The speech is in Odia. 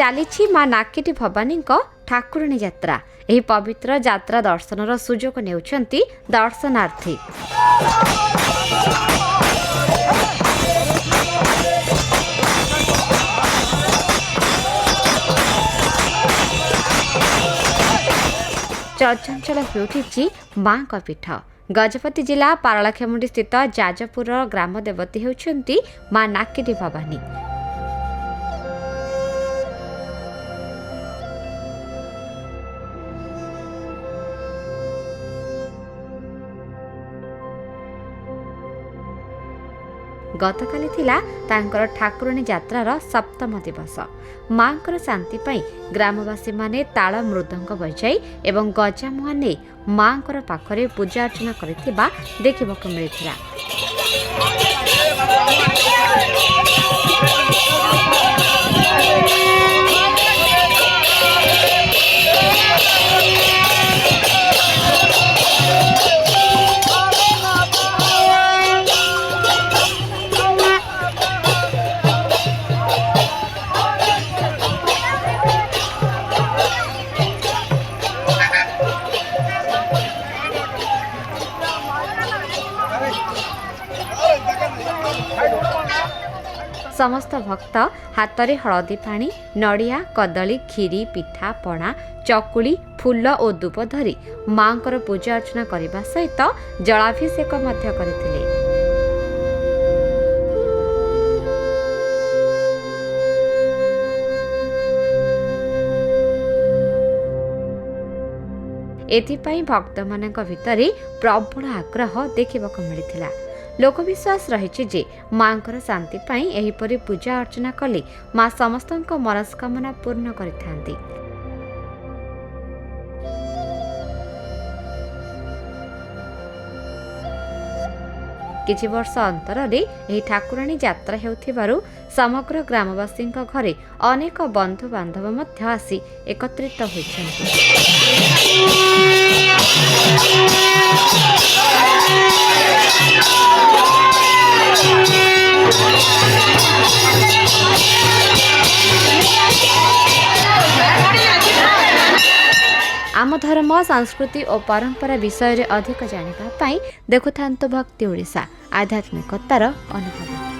ଚାଲିଛି ମା ନାକେଟି ଭବାନୀଙ୍କ ଠାକୁରାଣୀ ଯାତ୍ରା। ଏହି ପବିତ୍ର ଯାତ୍ରା ଦର୍ଶନର ସୁଯୋଗ ନେଉଛନ୍ତି ଦର୍ଶନାର୍ଥୀ। ଚଞ୍ଚଳ ହେଉଠିଛି ମାଙ୍କ ପୀଠ। ଗଜପତି ଜିଲ୍ଲା ପାରଳାଖେମୁଣ୍ଡି ସ୍ଥିତ ଯାଜପୁରର ଗ୍ରାମ ଦେବତୀ ହେଉଛନ୍ତି ମା ନାକେଟି ଭବାନୀ। ଗତକାଲି ଥିଲା ତାଙ୍କର ଠାକୁରାଣୀ ଯାତ୍ରାର ସପ୍ତମ ଦିବସ। ମାଙ୍କର ଶାନ୍ତି ପାଇଁ ଗ୍ରାମବାସୀମାନେ ତାଳ ମୃଦଙ୍ଗ ବଜାଇ ଏବଂ ଗଜାମୁଆଁ ନେଇ ମାଙ୍କର ପାଖରେ ପୂଜା ଅର୍ଚ୍ଚନା କରିଥିବା ଦେଖିବାକୁ ମିଳିଥିଲା। ସମସ୍ତ ଭକ୍ତ ହାତରେ ହଳଦୀ ପାଣି, ନଡ଼ିଆ, କଦଳୀ, କ୍ଷୀରି, ପିଠା, ପଣା, ଚକୁଳି, ଫୁଲ ଓ ଧୂପ ଧରି ମାଙ୍କର ପୂଜା ଅର୍ଚ୍ଚନା କରିବା ସହିତ ଜଳାଭିଷେକ ମଧ୍ୟ କରିଥିଲେ। ଏଥିପାଇଁ ଭକ୍ତମାନଙ୍କ ଭିତରେ ପ୍ରବଳ ଆଗ୍ରହ ଦେଖିବାକୁ ମିଳିଥିଲା। ଲୋକବିଶ୍ୱାସ ରହିଛି ଯେ ମାଙ୍କର ଶାନ୍ତି ପାଇଁ ଏହିପରି ପୂଜା ଅର୍ଚ୍ଚନା କଲେ ମା ସମସ୍ତଙ୍କ ମନସ୍କାମନା ପୂର୍ଣ୍ଣ କରିଥାନ୍ତି। କିଛି ବର୍ଷ ଅନ୍ତରରେ ଏହି ଠାକୁରାଣୀ ଯାତ୍ରା ହେଉଥିବାରୁ ସମଗ୍ର ଗ୍ରାମବାସୀଙ୍କ ଘରେ ଅନେକ ବନ୍ଧୁବାନ୍ଧବ ମଧ୍ୟ ଆସି ଏକତ୍ରିତ ହୋଇଛନ୍ତି। ଆମ ଧର୍ମ, ସଂସ୍କୃତି ଓ ପରମ୍ପରା ବିଷୟରେ ଅଧିକ ଜାଣିବା ପାଇଁ ଦେଖୁଥାନ୍ତୁ ଭକ୍ତି ଓଡ଼ିଶା, ଆଧ୍ୟାତ୍ମିକତାର ଅନୁଭବ।